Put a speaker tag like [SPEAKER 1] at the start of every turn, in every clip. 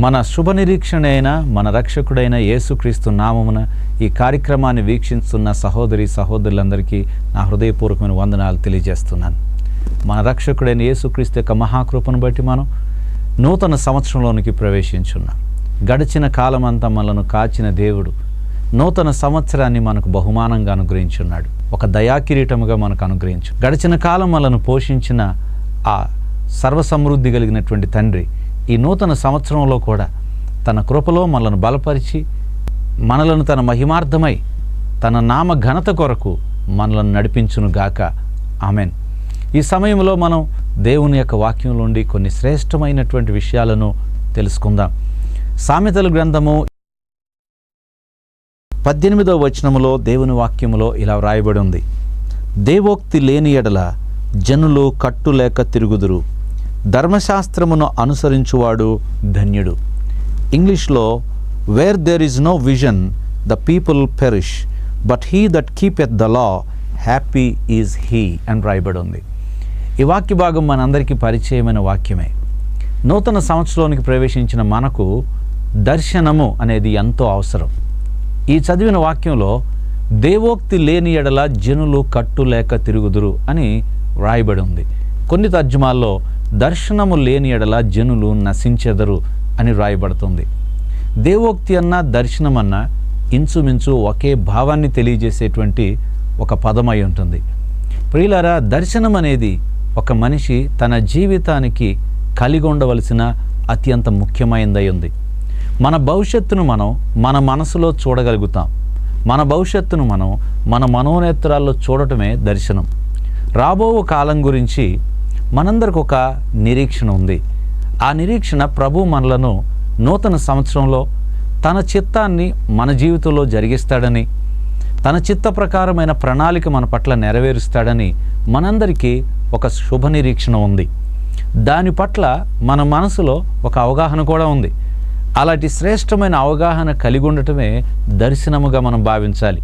[SPEAKER 1] మన శుభ నిరీక్షణ అయిన మన రక్షకుడైన యేసుక్రీస్తు నామమున ఈ కార్యక్రమాన్ని వీక్షిస్తున్న సహోదరి సహోదరులందరికీ నా హృదయపూర్వకమైన వందనాలు తెలియజేస్తున్నాను. మన రక్షకుడైన యేసుక్రీస్తు యొక్క మహాకృపను బట్టి మనం నూతన సంవత్సరంలోనికి ప్రవేశించున్నాం. గడిచిన కాలమంతా మనను కాచిన దేవుడు నూతన సంవత్సరాన్ని మనకు బహుమానంగా అనుగ్రహించున్నాడు. ఒక దయాకిరీటముగా మనకు అనుగ్రహించు. గడిచిన కాలం మనను పోషించిన ఆ సర్వసమృద్ధి కలిగినటువంటి తండ్రి ఈ నూతన సంవత్సరంలో కూడా తన కృపలో మనలను బలపరిచి మనలను తన మహిమార్థమై తన నామ ఘనత కొరకు మనలను నడిపించునుగాక. ఆమెన్. ఈ సమయంలో మనం దేవుని యొక్క వాక్యం నుండి కొన్ని శ్రేష్టమైనటువంటి విషయాలను తెలుసుకుందాం. సామెతల గ్రంథము 18వ వచనములో దేవుని వాక్యములో ఇలా వ్రాయబడి ఉంది: దేవోక్తి లేని ఎడల జనులు కట్టులేక తిరుగుదురు, ధర్మశాస్త్రమును అనుసరించువాడు ధన్యుడు. ఇంగ్లీష్లో where there is no vision the people perish, but he that keepeth the law happy is he అని రాయబడి ఉంది. ఈ వాక్య భాగం మనందరికీ పరిచయమైన వాక్యమే. నూతన సంవత్సరంలోనికి ప్రవేశించిన మనకు దర్శనము అనేది ఎంతో అవసరం. ఈ చదివిన వాక్యంలో దేవోక్తి లేని ఎడల జనులు కట్టులేక తిరుగుదురు అని వ్రాయబడి ఉంది. కొన్ని తర్జుమాల్లో దర్శనము లేని ఎడల జనులు నశించెదరు అని వ్రాయబడుతుంది. దేవోక్తి అన్నా దర్శనం అన్నా ఇంచుమించు ఒకే భావాన్ని తెలియజేసేటువంటి ఒక పదమై ఉంటుంది. ప్రియులారా, దర్శనం అనేది ఒక మనిషి తన జీవితానికి కలిగి ఉండవలసిన అత్యంత ముఖ్యమైనదై ఉంది. మన భవిష్యత్తును మనం మన మనసులో చూడగలుగుతాం. మన భవిష్యత్తును మనం మన మనోనేత్రాల్లో చూడటమే దర్శనం. రాబో కాలం గురించి మనందరికి ఒక నిరీక్షణ ఉంది. ఆ నిరీక్షణ ప్రభు మనలను నూతన సంవత్సరంలో తన చిత్తాన్ని మన జీవితంలో జరిగిస్తాడని, తన చిత్త ప్రకారమైన ప్రణాళిక మన పట్ల నెరవేరుస్తాడని మనందరికీ ఒక శుభ నిరీక్షణ ఉంది. దాని పట్ల మన మనసులో ఒక అవగాహన కూడా ఉంది. అలాంటి శ్రేష్టమైన అవగాహన కలిగి ఉండటమే దర్శనముగా మనం భావించాలి.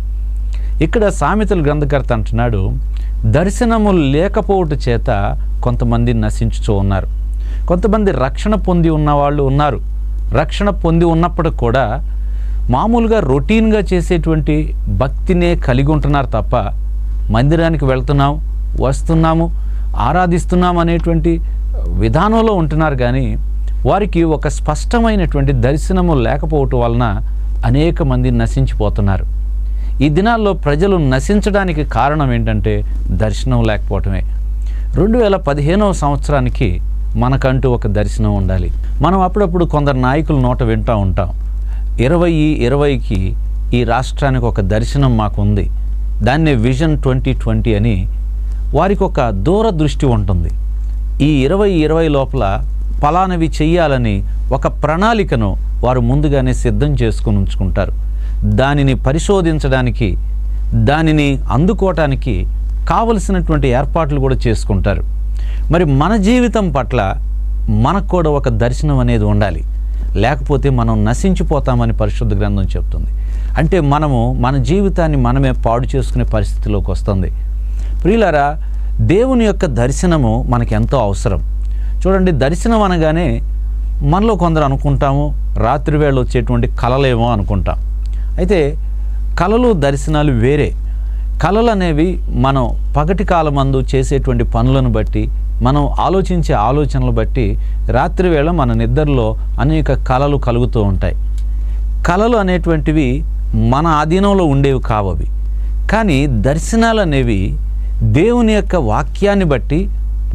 [SPEAKER 1] ఇక్కడ సామెతల గ్రంథకర్త అంటున్నాడు, దర్శనము లేకపోవట చేత కొంతమంది నశించుతూ ఉన్నారు. కొంతమంది రక్షణ పొంది ఉన్నవాళ్ళు ఉన్నారు. రక్షణ పొంది ఉన్నప్పటికి కూడా మామూలుగా రొటీన్గా చేసేటువంటి భక్తినే కలిగి ఉంటున్నారు తప్ప మందిరానికి వెళ్తున్నాము, వస్తున్నాము, ఆరాధిస్తున్నాము అనేటువంటి విధానంలో ఉంటున్నారు. కానీ వారికి ఒక స్పష్టమైనటువంటి దర్శనము లేకపోవటం వలన అనేక మంది నశించిపోతున్నారు. ఈ దినాల్లో ప్రజలు నశించడానికి కారణం ఏంటంటే దర్శనం లేకపోవటమే. 2015వ సంవత్సరానికి మనకంటూ ఒక దర్శనం ఉండాలి. మనం అప్పుడప్పుడు కొందరు నాయకుల నోట వింటూ ఉంటాం, 2020కి ఈ రాష్ట్రానికి ఒక దర్శనం మాకు ఉంది, దాన్నే విజన్ 2020 అని. వారికి ఒక దూరదృష్టి ఉంటుంది. ఈ 2020 లోపల ఫలానవి చెయ్యాలని ఒక ప్రణాళికను వారు ముందుగానే సిద్ధం చేసుకుని ఉంచుకుంటారు. దానిని పరిశోధించడానికి, దానిని అందుకోవటానికి కావలసినటువంటి ఏర్పాట్లు కూడా చేసుకుంటారు. మరి మన జీవితం పట్ల మనకు కూడా ఒక దర్శనం అనేది ఉండాలి. లేకపోతే మనం నశించిపోతామని పరిశుద్ధ గ్రంథం చెప్తుంది. అంటే మనము మన జీవితాన్ని మనమే పాడు చేసుకునే పరిస్థితిలోకి వస్తుంది. ప్రియులారా, దేవుని యొక్క దర్శనము మనకు ఎంతో అవసరం. చూడండి, దర్శనం అనగానే మనలో కొందరు అనుకుంటాము రాత్రి వేళ వచ్చేటువంటి కలలేమో అనుకుంటాం. అయితే కలలు దర్శనాలు వేరే. కలలు అనేవి మనం పగటి కాలమందు చేసేటువంటి పనులను బట్టి, మనం ఆలోచించే ఆలోచనలు బట్టి రాత్రి వేళ మన నిద్రలో అనేక కలలు కలుగుతూ ఉంటాయి. కలలు అనేటువంటివి మన ఆధీనంలో ఉండేవి కావవి. కానీ దర్శనాలు అనేవి దేవుని యొక్క వాక్యాన్ని బట్టి,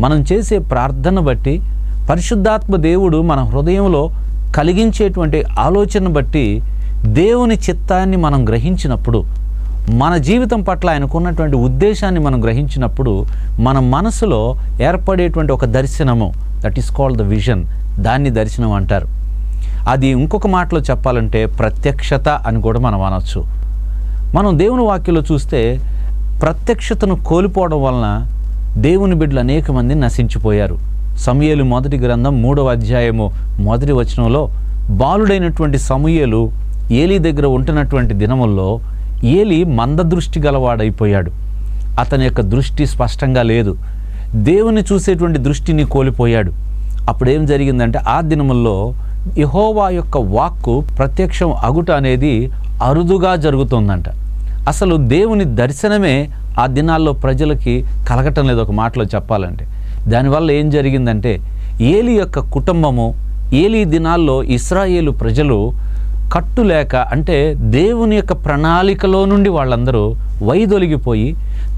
[SPEAKER 1] మనం చేసే ప్రార్థన బట్టి, పరిశుద్ధాత్మ దేవుడు మన హృదయంలో కలిగించేటువంటి ఆలోచన బట్టి దేవుని చిత్తాన్ని మనం గ్రహించినప్పుడు, మన జీవితం పట్ల ఆయనకున్నటువంటి ఉద్దేశాన్ని మనం గ్రహించినప్పుడు మన మనసులో ఏర్పడేటువంటి ఒక దర్శనము, that is called the vision, దాన్ని దర్శనం అంటారు. అది ఇంకొక మాటలో చెప్పాలంటే ప్రత్యక్షత అని కూడా మనం అనొచ్చు. మనం దేవుని వాక్యంలో చూస్తే ప్రత్యక్షతను కోల్పోవడం వలన దేవుని బిడ్డలు అనేక మంది నశించిపోయారు. సమూయేలు మొదటి గ్రంథం 3వ అధ్యాయము 1వ వచనంలో బాలుడైనటువంటి సమూయేలు ఏలీ దగ్గర ఉంటున్నటువంటి దినముల్లో ఏలీ మందదృష్టి గలవాడైపోయాడు. అతని యొక్క దృష్టి స్పష్టంగా లేదు. దేవుని చూసేటువంటి దృష్టిని కోల్పోయాడు. అప్పుడేం జరిగిందంటే ఆ దినముల్లో యెహోవా యొక్క వాక్కు ప్రత్యక్షం అగుట అనేది అరుదుగా జరుగుతుందంట. అసలు దేవుని దర్శనమే ఆ దినాల్లో ప్రజలకి కలగటం లేదు, ఒక మాటలో చెప్పాలంటే. దానివల్ల ఏం జరిగిందంటే ఏలీ యొక్క కుటుంబము, ఏలీ దినాల్లో ఇశ్రాయేలు ప్రజలు కట్టులేక, అంటే దేవుని యొక్క ప్రణాళికలో నుండి వాళ్ళందరూ వైదొలిగిపోయి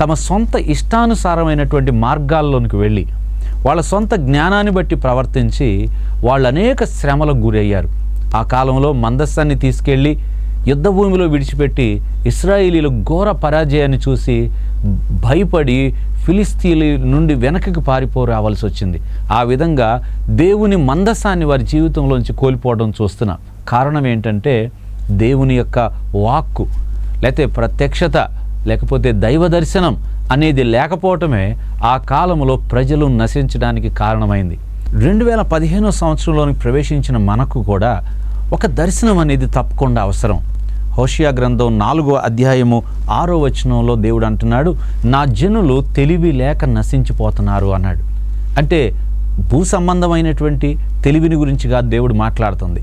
[SPEAKER 1] తమ సొంత ఇష్టానుసారమైనటువంటి మార్గాల్లోనికి వెళ్ళి వాళ్ళ సొంత జ్ఞానాన్ని బట్టి ప్రవర్తించి వాళ్ళు అనేక శ్రమలకు గురయ్యారు. ఆ కాలంలో మందస్సాన్ని తీసుకెళ్ళి యుద్ధ భూమిలో విడిచిపెట్టి ఇశ్రాయేలీలు ఘోర పరాజయాన్ని చూసి భయపడి ఫిలిస్తీన్ల నుండి వెనక్కి పారిపోరావాల్సి వచ్చింది. ఆ విధంగా దేవుని మందస్సాన్ని వారి జీవితంలోంచి కోల్పోవడం చూస్తున్నాం. కారణం ఏంటంటే దేవుని యొక్క వాక్కు, లేకపోతే ప్రత్యక్షత, లేకపోతే దైవ దర్శనం అనేది లేకపోవటమే ఆ కాలంలో ప్రజలు నశించడానికి కారణమైంది. 2015 సంవత్సరంలోనికి ప్రవేశించిన మనకు కూడా ఒక దర్శనం అనేది తప్పకుండా అవసరం. హోషియా గ్రంథం 4వ అధ్యాయము 6వ వచనంలో దేవుడు అంటున్నాడు, నా జనులు తెలివి లేక నశించిపోతున్నారు అన్నాడు. అంటే భూ సంబంధమైనటువంటి తెలివిని గురించిగా దేవుడు మాట్లాడుతుంది.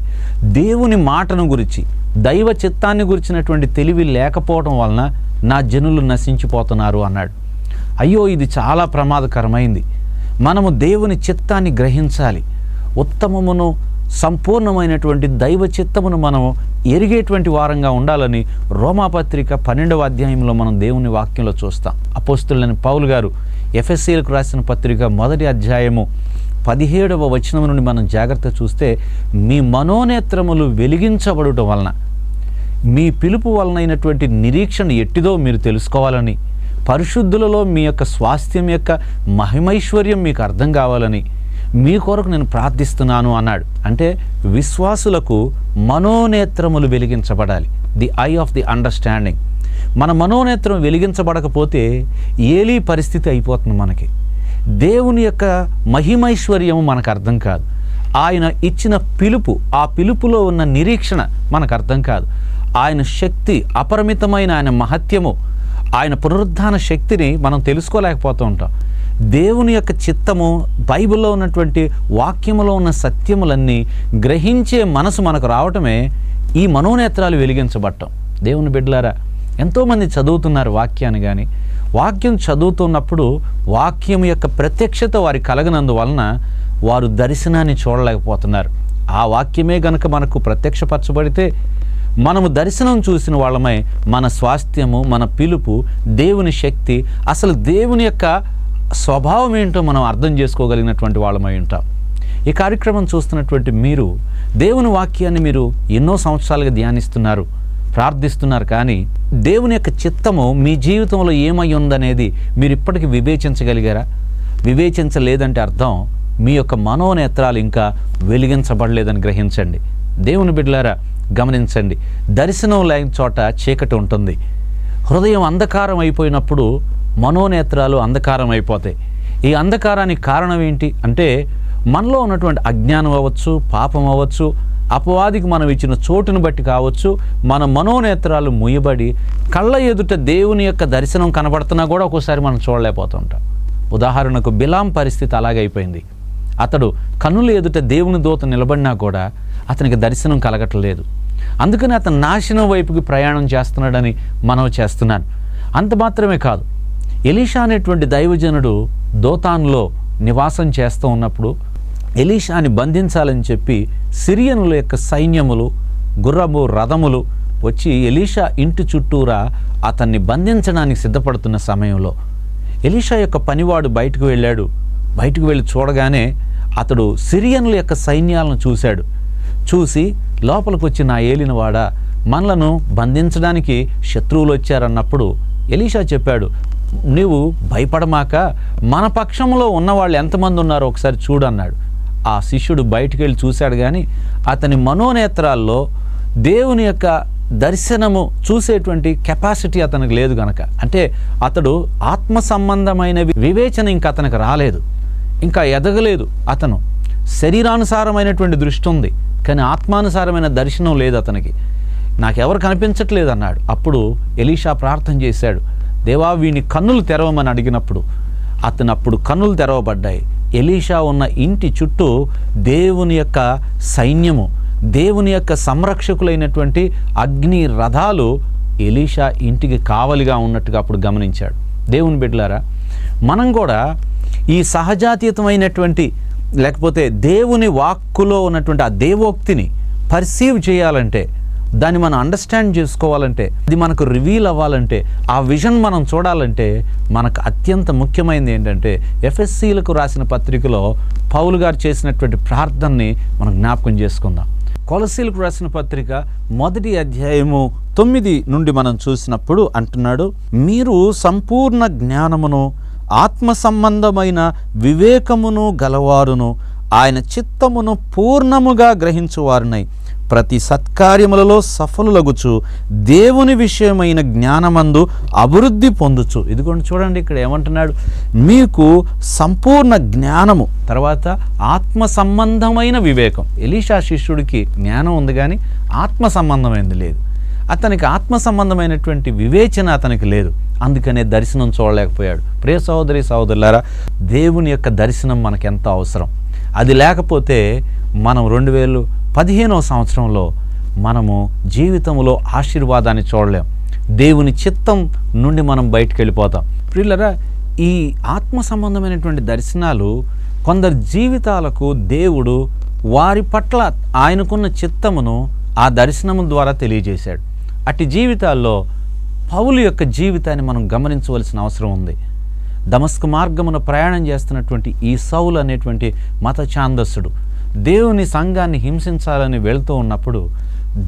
[SPEAKER 1] దేవుని మాటను గురించి, దైవ చిత్తాన్ని గురించినటువంటి తెలివి లేకపోవడం వలన నా జనులు నశించిపోతున్నారు అన్నాడు. అయ్యో, ఇది చాలా ప్రమాదకరమైంది. మనము దేవుని చిత్తాన్ని గ్రహించాలి. ఉత్తమమును సంపూర్ణమైనటువంటి దైవ చిత్తమును మనం ఎరిగేటువంటి వారంగా ఉండాలని రోమాపత్రిక 12వ అధ్యాయంలో మనం దేవుని వాక్యంలో చూస్తాం. అపోస్తులైన పౌలు గారు ఎఫెసీయులకు రాసిన పత్రిక 1వ అధ్యాయము 17వ వచనం నుండి మనం జాగ్రత్త చూస్తే, మీ మనోనేత్రములు వెలిగించబడుట వలన, మీ పిలుపు వలనైనటువంటి నిరీక్షణ ఎట్టిదో మీరు తెలుసుకోవాలని, పరిశుద్ధులలో మీ యొక్క స్వాస్థ్యం యొక్క మహిమైశ్వర్యం మీకు అర్థం కావాలని మీ కొరకు నేను ప్రార్థిస్తున్నాను అన్నాడు. అంటే విశ్వాసులకు మనోనేత్రములు వెలిగించబడాలి. The eye of the understanding. మన మనోనేత్రం వెలిగించబడకపోతే ఏలీ పరిస్థితి అయిపోతుంది. మనకి దేవుని యొక్క మహిమైశ్వర్యము మనకు అర్థం కాదు. ఆయన ఇచ్చిన పిలుపు, ఆ పిలుపులో ఉన్న నిరీక్షణ మనకు అర్థం కాదు. ఆయన శక్తి, అపరిమితమైన ఆయన మహత్యము, ఆయన పునరుద్ధాన శక్తిని మనం తెలుసుకోలేకపోతూ ఉంటాం. దేవుని యొక్క చిత్తము, బైబిల్లో ఉన్నటువంటి వాక్యములో ఉన్న సత్యములన్నీ గ్రహించే మనసు మనకు రావటమే ఈ మనోనేత్రాలు వెలిగించబడటం. దేవుని బిడ్డలారా, ఎంతోమంది చదువుతున్నారు వాక్యాన్ని, కానీ వాక్యం చదువుతున్నప్పుడు వాక్యం యొక్క ప్రత్యక్షత వారి కలగనందువలన వారు దర్శనాన్ని చూడలేకపోతున్నారు. ఆ వాక్యమే గనుక మనకు ప్రత్యక్షపరచబడితే మనము దర్శనం చూసిన వాళ్ళమై మన స్వాస్థ్యము, మన పిలుపు, దేవుని శక్తి, అసలు దేవుని యొక్క స్వభావం ఏంటో మనం అర్థం చేసుకోగలిగినటువంటి వాళ్ళమై ఉంటాం. ఈ కార్యక్రమం చూస్తున్నటువంటి మీరు దేవుని వాక్యాన్ని మీరు ఎన్నో సంవత్సరాలుగా ధ్యానిస్తున్నారు, ప్రార్థిస్తున్నారు, కానీ దేవుని యొక్క చిత్తము మీ జీవితంలో ఏమై ఉందనేది మీరు ఇప్పటికీ వివేచించగలిగారా? వివేచించలేదంటే అర్థం మీ యొక్క మనోనేత్రాలు ఇంకా వెలిగించబడలేదని గ్రహించండి. దేవుని బిడ్డలారా, గమనించండి. దర్శనం లేని చోట చీకటి ఉంటుంది. హృదయం అంధకారం అయిపోయినప్పుడు మనోనేత్రాలు అంధకారం అయిపోతాయి. ఈ అంధకారానికి కారణం ఏంటి అంటే మనలో ఉన్నటువంటి అజ్ఞానం అవ్వచ్చు, పాపం అవ్వచ్చు, అపవాదికి మనం ఇచ్చిన చోటును బట్టి కావచ్చు. మన మనోనేత్రాలు ముయ్యబడి కళ్ళ ఎదుట దేవుని యొక్క దర్శనం కనబడుతున్నా కూడా ఒక్కోసారి మనం చూడలేకపోతుంటాం. ఉదాహరణకు బిలాం పరిస్థితి అలాగైపోయింది. అతడు కన్నుల ఎదుట దేవుని దూత నిలబడినా కూడా అతనికి దర్శనం కలగట్లేదు. అందుకని అతను నాశనం వైపుకి ప్రయాణం చేస్తున్నాడని మనం చేస్తున్నాను. అంత మాత్రమే కాదు, ఎలీషా అనేటువంటి దైవజనుడు దోతాన్లో నివాసం చేస్తూ ఉన్నప్పుడు ఎలీషాని బంధించాలని చెప్పి సిరియనుల యొక్క సైన్యములు, గుర్రము, రథములు వచ్చి ఎలీషా ఇంటి చుట్టూరా అతన్ని బంధించడానికి సిద్ధపడుతున్న సమయంలో ఎలీషా యొక్క పనివాడు బయటకు వెళ్ళాడు. బయటకు వెళ్ళి చూడగానే అతడు సిరియనుల యొక్క సైన్యాలను చూశాడు. చూసి లోపలికి వచ్చి, నా ఏలినవాడా, మనలను బంధించడానికి శత్రువులు వచ్చారన్నప్పుడు ఎలీషా చెప్పాడు, నీవు భయపడమాక, మన పక్షంలో ఉన్నవాళ్ళు ఎంతమంది ఉన్నారో ఒకసారి చూడన్నాడు. ఆ శిష్యుడు బయటికి వెళ్ళి చూశాడు, కానీ అతని మనోనేత్రాల్లో దేవుని యొక్క దర్శనము చూసేటువంటి కెపాసిటీ అతనికి లేదు గనక, అంటే అతడు ఆత్మ సంబంధమైన వివేచన ఇంకా అతనికి రాలేదు, ఇంకా ఎదగలేదు. అతను శరీరానుసారమైనటువంటి దృష్టి ఉంది, కానీ ఆత్మానుసారమైన దర్శనం లేదు అతనికి. నాకెవరు కనిపించట్లేదు అన్నాడు. అప్పుడు ఎలీషా ప్రార్థన చేశాడు, దేవా వీని కన్నులు తెరవమని అడిగినప్పుడు అప్పుడు కన్నులు తెరవబడ్డాయి. ఎలీషా ఉన్న ఇంటి చుట్టూ దేవుని యొక్క సైన్యము, దేవుని యొక్క సంరక్షకులైనటువంటి అగ్ని రథాలు ఎలీషా ఇంటికి కావలిగా ఉన్నట్టుగా అప్పుడు గమనించాడు. దేవుని బిడ్డలారా, మనం కూడా ఈ సహజాతీతమైనటువంటి లేకపోతే దేవుని వాక్కులో ఉన్నటువంటి ఆ దేవోక్తిని పర్సీవ్ చేయాలంటే, దాన్ని మనం అండర్స్టాండ్ చేసుకోవాలంటే, ఇది మనకు రివీల్ అవ్వాలంటే, ఆ విజన్ మనం చూడాలంటే మనకు అత్యంత ముఖ్యమైనది ఏంటంటే ఎఫెసీలకు రాసిన పత్రికలో పౌలు గారు చేసినటువంటి ప్రార్థనని మనం జ్ఞాపకం చేసుకుందాం. కొలసీలకు రాసిన పత్రిక 1వ అధ్యాయము 9 నుండి మనం చూసినప్పుడు అంటున్నాడు, మీరు సంపూర్ణ జ్ఞానమును ఆత్మ సంబంధమైన వివేకమును గలవారును ఆయన చిత్తమును పూర్ణముగా గ్రహించువారునై ప్రతి సత్కార్యములలో సఫలులగుచు దేవుని విషయమైన జ్ఞానమందు అభివృద్ధి పొందుచు. ఇదిగోండి చూడండి, ఇక్కడ ఏమంటున్నాడు, మీకు సంపూర్ణ జ్ఞానము, తర్వాత ఆత్మ సంబంధమైన వివేకం. ఎలీషా శిష్యుడికి జ్ఞానం ఉంది కానీ ఆత్మ సంబంధమైనది లేదు. అతనికి ఆత్మ సంబంధమైనటువంటి వివేచన అతనికి లేదు, అందుకనే దర్శనం చూడలేకపోయాడు. ప్రియ సహోదరి సహోదరులారా, దేవుని యొక్క దర్శనం మనకెంత అవసరం. అది లేకపోతే మనం 2015వ సంవత్సరంలో మనము జీవితంలో ఆశీర్వాదాన్ని చూడలేం. దేవుని చిత్తం నుండి మనం బయటికి వెళ్ళిపోతాం. ప్రియులారా, ఈ ఆత్మ సంబంధమైనటువంటి దర్శనాలు కొందరి జీవితాలకు దేవుడు వారి పట్ల ఆయనకున్న చిత్తమును ఆ దర్శనము ద్వారా తెలియజేశాడు. అట్టి జీవితాల్లో పౌలు యొక్క జీవితాన్ని మనం గమనించవలసిన అవసరం ఉంది. దమస్కు మార్గమున ప్రయాణం చేస్తున్నటువంటి ఈ సౌలు అనేటువంటి మత ఛాందస్సుడు దేవుని సంఘాన్ని హింసించాలని వెళుతూ ఉన్నప్పుడు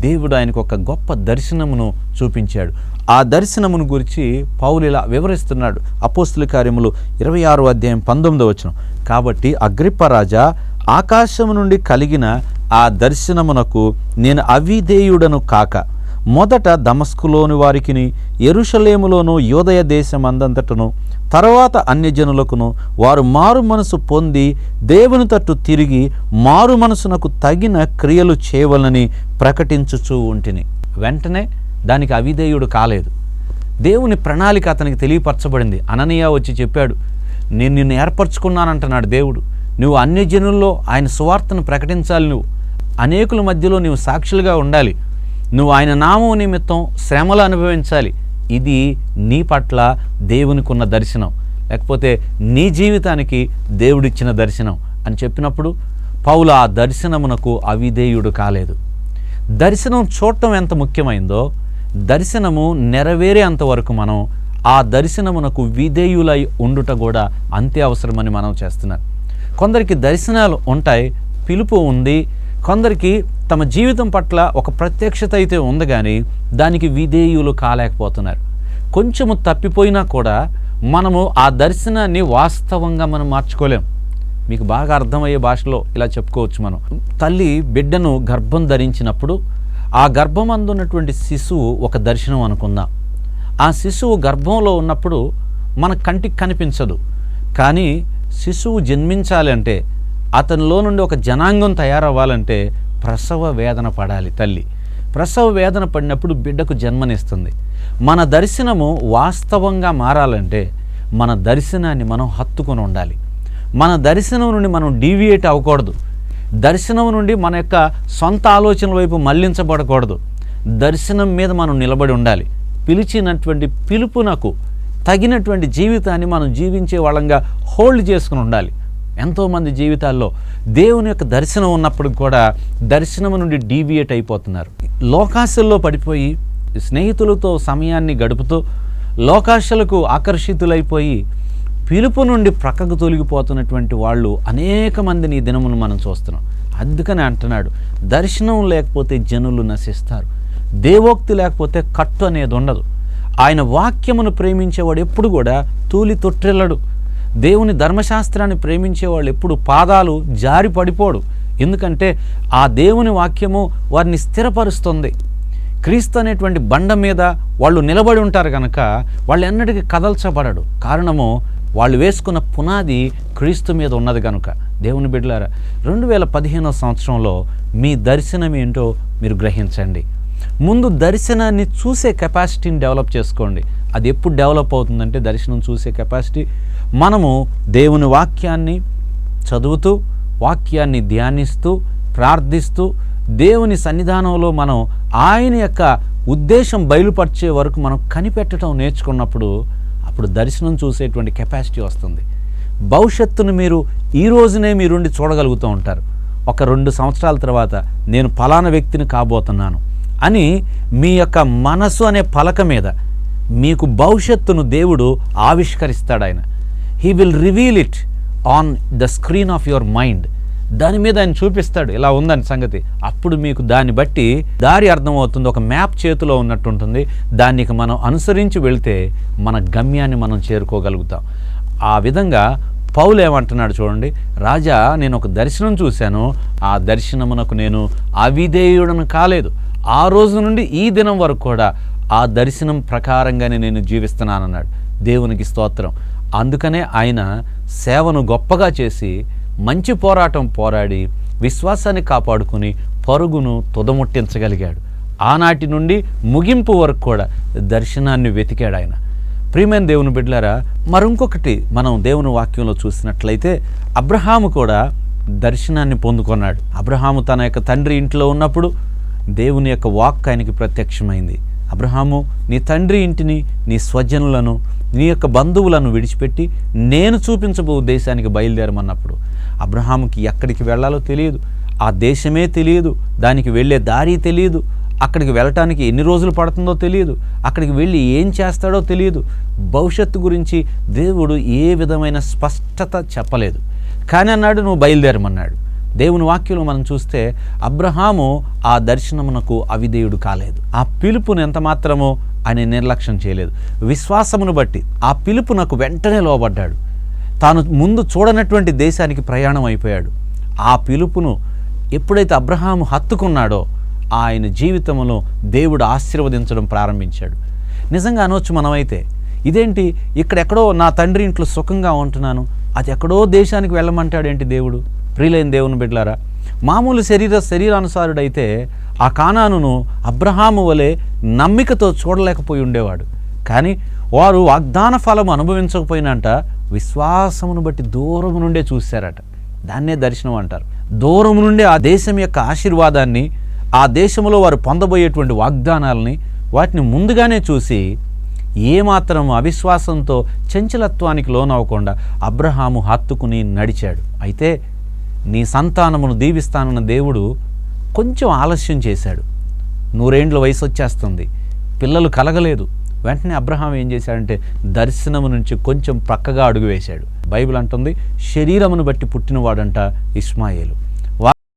[SPEAKER 1] దేవుడు ఆయనకు ఒక గొప్ప దర్శనమును చూపించాడు. ఆ దర్శనమును గురించి పౌలు ఇలా వివరిస్తున్నాడు. అపోస్తుల కార్యములు 26వ అధ్యాయం 19వ వచనం, కాబట్టి అగ్రిప్పరాజా, ఆకాశము నుండి కలిగిన ఆ దర్శనమునకు నేను అవిధేయుడను కాక మొదట దమస్కులోని వారికిని యెరూషలేములోను యూదయ దేశమందంతటను తర్వాత అన్యజనులకును వారు మారు మనసు పొంది దేవుని తట్టు తిరిగి మారు మనసునకు తగిన క్రియలు చేయవలని ప్రకటించుచూ ఉంటిని. వెంటనే దానికి అవిధేయుడు కాలేదు. దేవుని ప్రణాళిక అతనికి తెలియపరచబడింది. అననీయ వచ్చి చెప్పాడు, నేను నిన్ను ఏర్పరచుకున్నానంటున్నాడు దేవుడు. నువ్వు అన్యజనుల్లో ఆయన సువార్తను ప్రకటించాలి, నువ్వు అనేకుల మధ్యలో నువ్వు సాక్షులుగా ఉండాలి, నువ్వు ఆయన నామం నిమిత్తం శ్రమలు అనుభవించాలి. ఇది నీ పట్ల దేవునికి ఉన్న దర్శనం, లేకపోతే నీ జీవితానికి దేవుడిచ్చిన దర్శనం అని చెప్పినప్పుడు పౌలు ఆ దర్శనమునకు అవిధేయుడు కాలేదు. దర్శనం చూడటం ఎంత ముఖ్యమైందో దర్శనము నెరవేరే అంతవరకు మనం ఆ దర్శనమునకు విధేయులై ఉండుట కూడా అంతే అవసరమని మనం చేస్తున్నారు. కొందరికి దర్శనాలు ఉంటాయి, పిలుపు ఉంది, కొందరికి తమ జీవితం పట్ల ఒక ప్రత్యక్షత అయితే ఉంది కానీ దానికి విధేయులు కాలేకపోతున్నారు. కొంచెము తప్పిపోయినా కూడా మనము ఆ దర్శనాన్ని వాస్తవంగా మనం మార్చుకోలేం. మీకు బాగా అర్థమయ్యే భాషలో ఇలా చెప్పుకోవచ్చు. మనం తల్లి బిడ్డను గర్భం ధరించినప్పుడు ఆ గర్భమందు ఉన్నటువంటి శిశువు ఒక దర్శనం అనుకుందాం. ఆ శిశువు గర్భంలో ఉన్నప్పుడు మన కంటికి కనిపించదు, కానీ శిశువు జన్మించాలి అంటే, అతనిలో నుండి ఒక జనాంగం తయారవ్వాలంటే ప్రసవ వేదన పడాలి తల్లి. ప్రసవ వేదన పడినప్పుడు బిడ్డకు జన్మనిస్తుంది. మన దర్శనము వాస్తవంగా మారాలంటే మన దర్శనాన్ని మనం హత్తుకొని ఉండాలి. మన దర్శనం నుండి మనం డీవియేట్ అవ్వకూడదు. దర్శనం నుండి మన యొక్క సొంత ఆలోచనల వైపు మళ్లించబడకూడదు. దర్శనం మీద మనం నిలబడి ఉండాలి. పిలిచినటువంటి పిలుపునకు తగినటువంటి జీవితాన్ని మనం జీవించే వాళ్ళంగా హోల్డ్ చేసుకుని ఉండాలి. ఎంతోమంది జీవితాల్లో దేవుని యొక్క దర్శనం ఉన్నప్పుడు కూడా దర్శనం నుండి డీవియేట్ అయిపోతున్నారు. లోకాశల్లో పడిపోయి స్నేహితులతో సమయాన్ని గడుపుతూ లోకాశలకు ఆకర్షితులైపోయి పిలుపు నుండి ప్రక్కకు తొలగిపోతున్నటువంటి వాళ్ళు అనేక మందిని ఈ దినమును మనం చూస్తున్నాం. అందుకని అంటున్నాడు, దర్శనం లేకపోతే జనులు నశిస్తారు, దేవోక్తి లేకపోతే కట్టు అనేది ఉండదు. ఆయన వాక్యమును ప్రేమించేవాడు ఎప్పుడు కూడా తూలి తొట్టిల్లడు. దేవుని ధర్మశాస్త్రాన్ని ప్రేమించేవాళ్ళు ఎప్పుడు పాదాలు జారి పడిపోడు. ఎందుకంటే ఆ దేవుని వాక్యము వారిని స్థిరపరుస్తుంది. క్రీస్తు అనేటువంటి బండ మీద వాళ్ళు నిలబడి ఉంటారు కనుక వాళ్ళు ఎన్నటికీ కదల్చబడడు. కారణము వాళ్ళు వేసుకున్న పునాది క్రీస్తు మీద ఉన్నది కనుక. దేవుని బిడ్డలారా, 2015వ సంవత్సరంలో మీ దర్శనం ఏంటో మీరు గ్రహించండి. ముందు దర్శనాన్ని చూసే కెపాసిటీని డెవలప్ చేసుకోండి. అది ఎప్పుడు డెవలప్ అవుతుందంటే దర్శనం చూసే కెపాసిటీ మనము దేవుని వాక్యాన్ని చదువుతూ వాక్యాన్ని ధ్యానిస్తూ ప్రార్థిస్తూ దేవుని సన్నిధానంలో మనం ఆయన యొక్క ఉద్దేశం బయలుపరిచే వరకు మనం కనిపెట్టడం నేర్చుకున్నప్పుడు అప్పుడు దర్శనం చూసేటువంటి కెపాసిటీ వస్తుంది. భవిష్యత్తును మీరు ఈ రోజునే మీరుండి చూడగలుగుతూ ఉంటారు. ఒక 2 సంవత్సరాల తర్వాత నేను ఫలానా వ్యక్తిని కాబోతున్నాను అని మీ యొక్క మనసు అనే పలక మీద మీకు భవిష్యత్తును దేవుడు ఆవిష్కరిస్తాడు. ఆయన he will reveal it on the screen off your mind. దాని మీద ఆయన చూపిస్తాడు, ఇలా ఉందని సంగతి. అప్పుడు మీకు దాన్ని బట్టి దారి అర్థమవుతుంది. ఒక మ్యాప్ చేతిలో ఉన్నట్టు ఉంటుంది. దానికి మనం అనుసరించి వెళ్తే మన గమ్యాన్ని మనం చేరుకోగలుగుతాం. ఆ విధంగా పౌలు ఏమంటున్నాడు చూడండి, రాజా నేను ఒక దర్శనం చూశాను, ఆ దర్శనమునకు నేను అవిధేయుడను కాలేదు. ఆ రోజు నుండి ఈ దినం వరకు కూడా ఆ దర్శనం ప్రకారంగానే నేను జీవిస్తున్నానన్నాడు. దేవునికి స్తోత్రం. అందుకనే ఆయన సేవను గొప్పగా చేసి మంచి పోరాటం పోరాడి విశ్వాసాన్ని కాపాడుకుని పరుగును తుదముట్టించగలిగాడు. ఆనాటి నుండి ముగింపు వరకు కూడా దర్శనాన్ని వెతికాడు ఆయన. ప్రియమైన దేవుని బిడ్డలారా, మరొకటి మనం దేవుని వాక్యంలో చూసినట్లయితే అబ్రహాము కూడా దర్శనాన్ని పొందుకున్నాడు. అబ్రహాము తన యొక్క తండ్రి ఇంట్లో ఉన్నప్పుడు దేవుని యొక్క వాక్ ఆయనకి ప్రత్యక్షమైంది. అబ్రహాము, నీ తండ్రి ఇంటిని, నీ స్వజనులను, నీ యొక్క బంధువులను విడిచిపెట్టి నేను చూపించబో దేశానికి బయలుదేరమన్నప్పుడు అబ్రహాముకి ఎక్కడికి వెళ్ళాలో తెలియదు, ఆ దేశమే తెలియదు, దానికి వెళ్ళే దారి తెలియదు, అక్కడికి వెళ్ళటానికి ఎన్ని రోజులు పడుతుందో తెలియదు, అక్కడికి వెళ్ళి ఏం చేస్తాడో తెలియదు. భవిష్యత్తు గురించి దేవుడు ఏ విధమైన స్పష్టత చెప్పలేదు. కానీ అన్నాడు, నువ్వు బయలుదేరమన్నాడు. దేవుని వాక్యంలో మనం చూస్తే అబ్రహాము ఆ దర్శనమునకు అవిధేయుడు కాలేదు. ఆ పిలుపును ఎంత మాత్రమో ఆయన నిర్లక్ష్యం చేయలేదు. విశ్వాసమును బట్టి ఆ పిలుపునకు వెంటనే లోబడ్డాడు. తాను ముందు చూడనటువంటి దేశానికి ప్రయాణం అయిపోయాడు. ఆ పిలుపును ఎప్పుడైతే అబ్రహాము హత్తుకున్నాడో ఆయన జీవితంలో దేవుడు ఆశీర్వదించడం ప్రారంభించాడు. నిజంగా అనవచ్చు మనమైతే, ఇదేంటి ఇక్కడెక్కడో నా తండ్రి ఇంట్లో సుఖంగా ఉంటున్నాను, అది ఎక్కడో దేశానికి వెళ్ళమంటాడేంటి దేవుడు? ప్రియులైన దేవుని బిడ్డలారా, మామూలు శరీరానుసారుడైతే ఆ కానానును అబ్రహాము వలె నమ్మికతో చూడలేకపోయి ఉండేవాడు. కానీ వారు వాగ్దాన ఫలము అనుభవించకపోయినంట విశ్వాసమును బట్టి దూరం నుండే చూశారట. దాన్నే దర్శనం అంటారు. దూరం నుండే ఆ దేశం యొక్క ఆశీర్వాదాన్ని, ఆ దేశంలో వారు పొందబోయేటువంటి వాగ్దానాలని వాటిని ముందుగానే చూసి ఏమాత్రం అవిశ్వాసంతో చంచలత్వానికి లోనవ్వకుండా అబ్రహాము హత్తుకుని నడిచాడు. అయితే నీ సంతానమును దీవిస్తానన్న దేవుడు కొంచెం ఆలస్యం చేశాడు. 100 ఏండ్ల వయసు వచ్చేస్తుంది, పిల్లలు కలగలేదు. వెంటనే అబ్రహాం ఏం చేశాడంటే దర్శనము నుంచి కొంచెం పక్కగా అడుగు వేశాడు. బైబిల్ అంటుంది శరీరమును బట్టి పుట్టినవాడంట ఇష్మాయేలు.